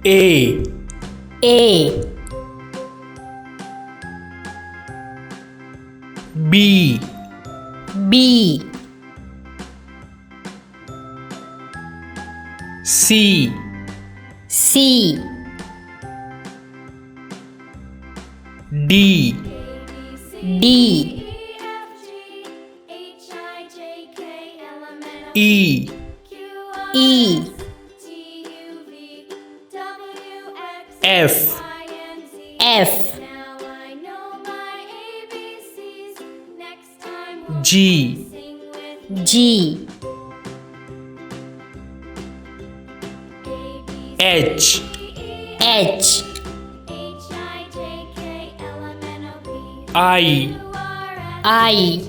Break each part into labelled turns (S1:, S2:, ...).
S1: A
S2: A
S1: B
S2: B
S1: C
S2: C
S1: D
S2: D
S1: E
S2: E
S1: F
S2: F
S1: G
S2: G
S1: H
S2: H
S1: I
S2: I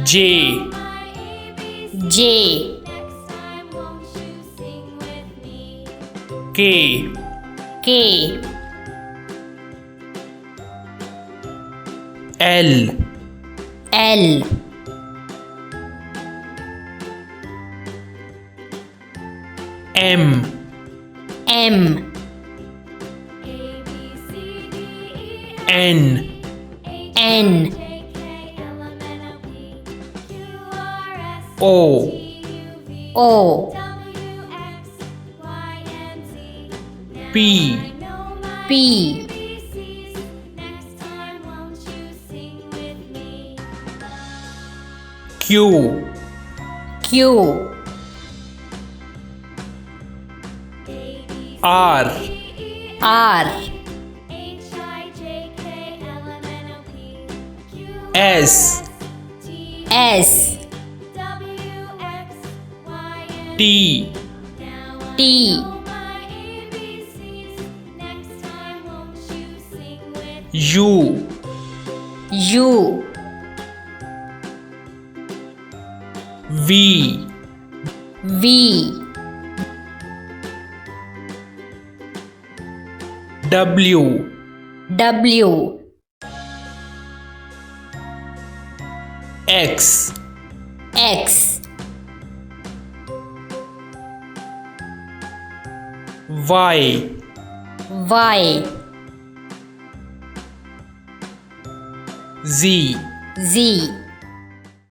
S1: J
S2: J
S1: K
S2: K
S1: L
S2: L
S1: M
S2: M
S1: N
S2: N
S1: O
S2: O
S1: P
S2: P
S1: Q
S2: Q
S1: R
S2: R
S1: S
S2: S
S1: T
S2: T
S1: U
S2: U
S1: V
S2: V
S1: W
S2: W
S1: X
S2: X
S1: Y
S2: Y
S1: Z
S2: Z